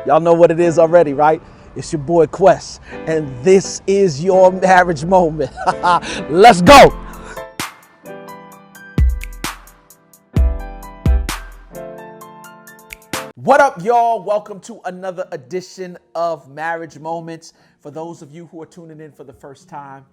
Y'all know what it is already, right? It's your boy Quest, and this is your marriage moment. Let's go. What up, y'all? Welcome to another edition of Marriage Moments. For those of you who are tuning in for the first time,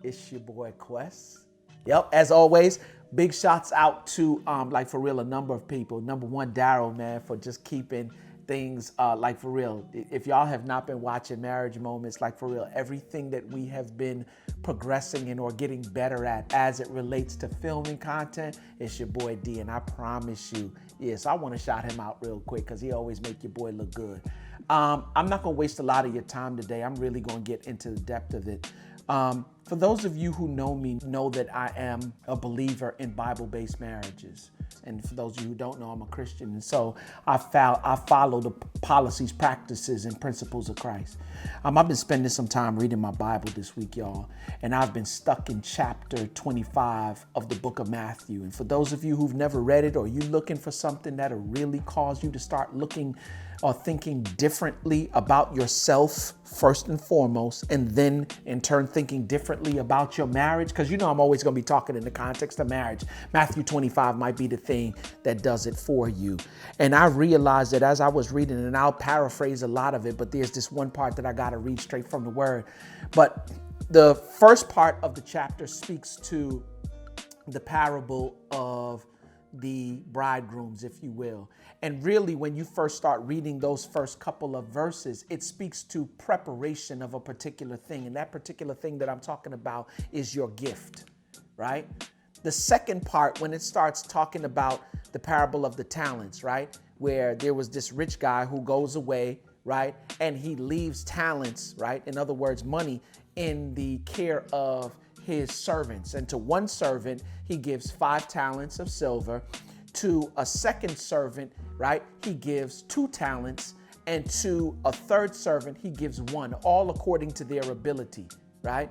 it's your boy Quest. Yep, as always, big shots out to like for real a number of people. Number one, Daryl, man, for just keeping things like for real. If y'all have not been watching Marriage Moments, like for real, everything that we have been progressing in or getting better at as it relates to filming content, it's your boy D, and I promise you, yes, I want to shout him out real quick because he always make your boy look good. I'm not going to waste a lot of your time today. I'm really going to get into the depth of it. For those of you who know me, know that I am a believer in Bible-based marriages. And for those of you who don't know, I'm a Christian. And so I follow the policies, practices, and principles of Christ. I've been spending some time reading my Bible this week, y'all. And I've been stuck in chapter 25 of the book of Matthew. And for those of you who've never read it, or you looking for something that'll really cause you to start looking or thinking differently about yourself first and foremost, and then in turn thinking differently about your marriage, because you know I'm always going to be talking in the context of marriage. Matthew 25 might be the thing that does it for you. And I realized that as I was reading, and I'll paraphrase a lot of it, but there's this one part that I got to read straight from the word. But the first part of the chapter speaks to the parable of the bridegrooms, if you will. And really, when you first start reading those first couple of verses, it speaks to preparation of a particular thing. And that particular thing that I'm talking about is your gift, right? The second part, when it starts talking about the parable of the talents, right? Where there was this rich guy who goes away, right? And he leaves talents, right? In other words, money in the care of his servants. And to one servant, he gives 5 talents of silver. To a second servant, right, he gives 2 talents. And to a third servant, he gives 1, all according to their ability, right?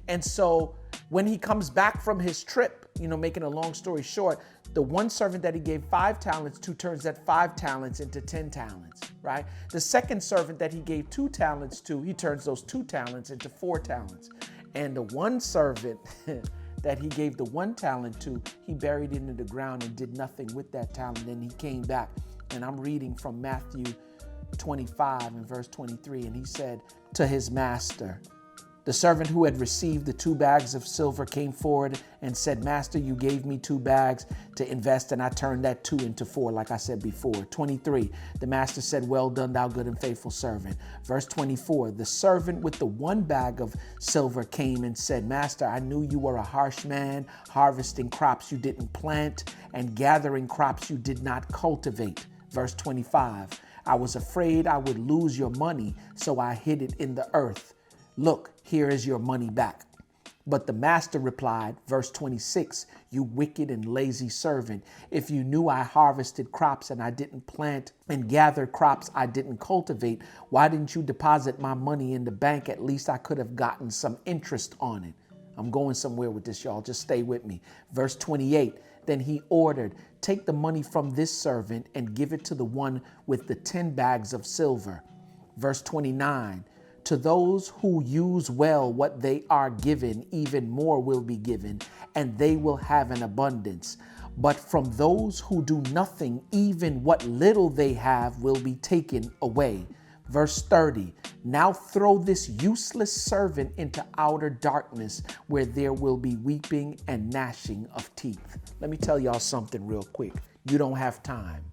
And so when he comes back from his trip, making a long story short, the one servant that he gave 5 talents to turns that 5 talents into 10 talents, right? The second servant that he gave 2 talents to, he turns those 2 talents into 4 talents. And the one servant that he gave the 1 talent to, he buried it into the ground and did nothing with that talent. And he came back. And I'm reading from Matthew 25 and verse 23. And he said to his master, the servant who had received the 2 bags of silver came forward and said, Master, you gave me 2 bags to invest, and I turned that 2 into 4, like I said before. 23, the master said, well done, thou good and faithful servant. Verse 24, the servant with the 1 bag of silver came and said, Master, I knew you were a harsh man, harvesting crops you didn't plant and gathering crops you did not cultivate. Verse 25, I was afraid I would lose your money, so I hid it in the earth. Look, here is your money back. But the master replied, verse 26, you wicked and lazy servant, if you knew I harvested crops and I didn't plant and gathered crops I didn't cultivate, why didn't you deposit my money in the bank? At least I could have gotten some interest on it. I'm going somewhere with this, y'all. Just stay with me. Verse 28, then he ordered, take the money from this servant and give it to the one with the 10 bags of silver. Verse 29, to those who use well what they are given, even more will be given, and they will have an abundance. But from those who do nothing, even what little they have will be taken away. Verse 30, now throw this useless servant into outer darkness where there will be weeping and gnashing of teeth. Let me tell y'all something real quick. You don't have time.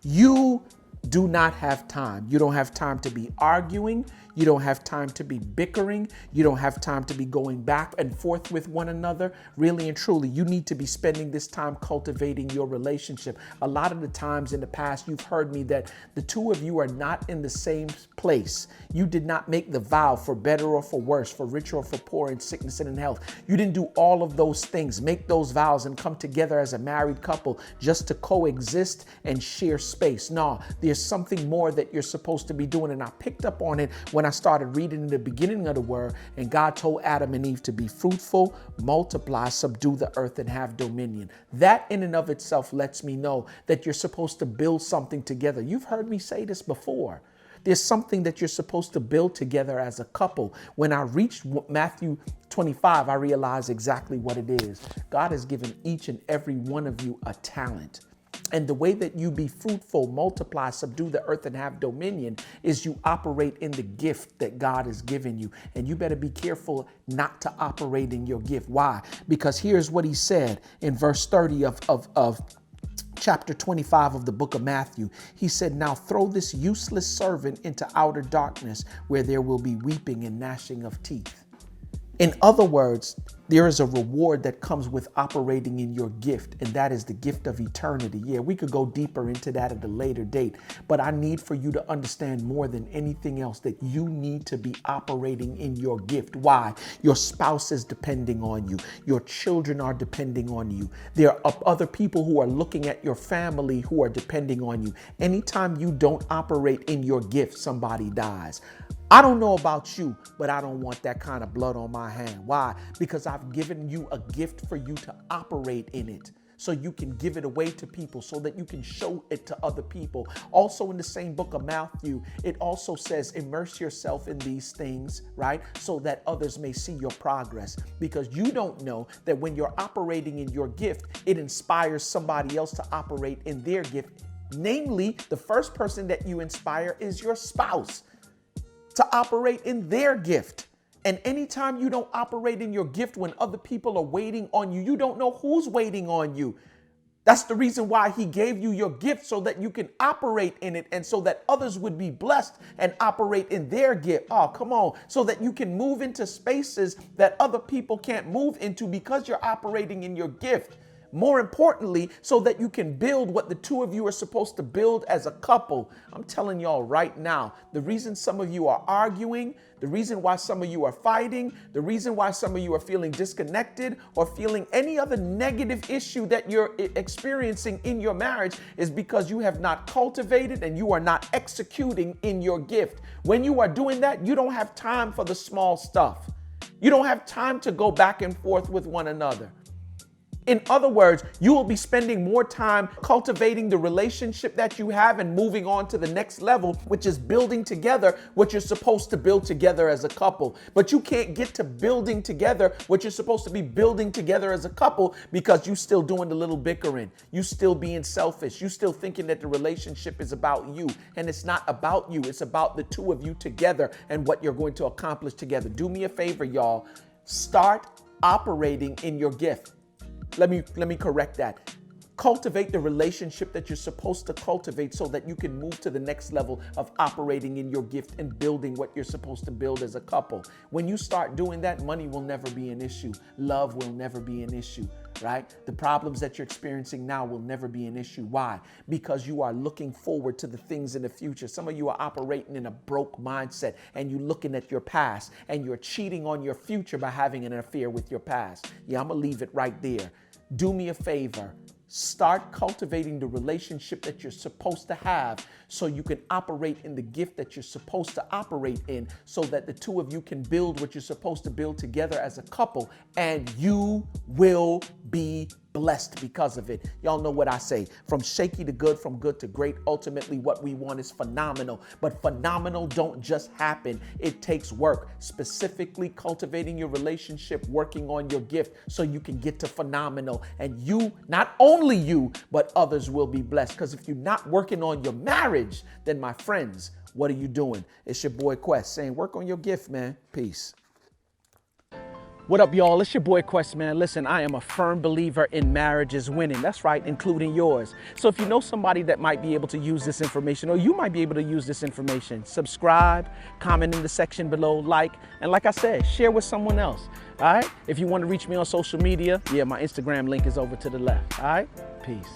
You do not have time. You don't have time to be arguing. You don't have time to be bickering. You don't have time to be going back and forth with one another. Really and truly, you need to be spending this time cultivating your relationship. A lot of the times in the past, you've heard me that the two of you are not in the same place. You did not make the vow for better or for worse, for richer or for poor, in sickness and in health. You didn't do all of those things, make those vows and come together as a married couple just to coexist and share space. No, there's There's something more that you're supposed to be doing. And I picked up on it when I started reading in the beginning of the word. And God told Adam and Eve to be fruitful, multiply, subdue the earth, and have dominion. That in and of itself lets me know that you're supposed to build something together. You've heard me say this before. There's something that you're supposed to build together as a couple. When I reached Matthew 25, I realized exactly what it is. God has given each and every one of you a talent. And the way that you be fruitful, multiply, subdue the earth, and have dominion is you operate in the gift that God has given you. And you better be careful not to operate in your gift. Why? Because here's what he said in verse 30 of chapter 25 of the book of Matthew. He said, now throw this useless servant into outer darkness where there will be weeping and gnashing of teeth. In other words, there is a reward that comes with operating in your gift, and that is the gift of eternity. Yeah, we could go deeper into that at a later date, but I need for you to understand more than anything else that you need to be operating in your gift. Why? Your spouse is depending on you. Your children are depending on you. There are other people who are looking at your family who are depending on you. Anytime you don't operate in your gift, somebody dies. I don't know about you, but I don't want that kind of blood on my hand. Why? Because I've given you a gift for you to operate in it so you can give it away to people, so that you can show it to other people. Also in the same book of Matthew, it also says, immerse yourself in these things, right? So that others may see your progress, because you don't know that when you're operating in your gift, it inspires somebody else to operate in their gift. Namely, the first person that you inspire is your spouse to operate in their gift. And anytime you don't operate in your gift when other people are waiting on you, you don't know who's waiting on you. That's the reason why he gave you your gift, so that you can operate in it and so that others would be blessed and operate in their gift. Oh, come on. So that you can move into spaces that other people can't move into because you're operating in your gift. More importantly, so that you can build what the two of you are supposed to build as a couple. I'm telling y'all right now, the reason some of you are arguing, the reason why some of you are fighting, the reason why some of you are feeling disconnected or feeling any other negative issue that you're experiencing in your marriage is because you have not cultivated and you are not executing in your gift. When you are doing that, you don't have time for the small stuff. You don't have time to go back and forth with one another. In other words, you will be spending more time cultivating the relationship that you have and moving on to the next level, which is building together what you're supposed to build together as a couple. But you can't get to building together what you're supposed to be building together as a couple because you're still doing the little bickering. You still being selfish. You still thinking that the relationship is about you. And it's not about you. It's about the two of you together and what you're going to accomplish together. Do me a favor, y'all. Start operating in your gift. Let me correct that. Cultivate the relationship that you're supposed to cultivate so that you can move to the next level of operating in your gift and building what you're supposed to build as a couple. When you start doing that, money will never be an issue. Love will never be an issue, right? The problems that you're experiencing now will never be an issue. Why? Because you are looking forward to the things in the future. Some of you are operating in a broke mindset and you're looking at your past and you're cheating on your future by having an affair with your past. Yeah, I'm gonna leave it right there. Do me a favor. Start cultivating the relationship that you're supposed to have so you can operate in the gift that you're supposed to operate in so that the two of you can build what you're supposed to build together as a couple, and you will be blessed because of it. Y'all know what I say, from shaky to good, from good to great. Ultimately, what we want is phenomenal, but phenomenal don't just happen. It takes work, specifically cultivating your relationship, working on your gift so you can get to phenomenal. And you, not only you, but others will be blessed. Because if you're not working on your marriage, then my friends, what are you doing? It's your boy Quest saying, work on your gift, man. Peace. What up, y'all? It's your boy Quest, man. Listen, I am a firm believer in marriage is winning. That's right, including yours. So if you know somebody that might be able to use this information, or you might be able to use this information, subscribe, comment in the section below, like, and like I said, share with someone else. All right? If you want to reach me on social media, yeah, my Instagram link is over to the left. All right? Peace.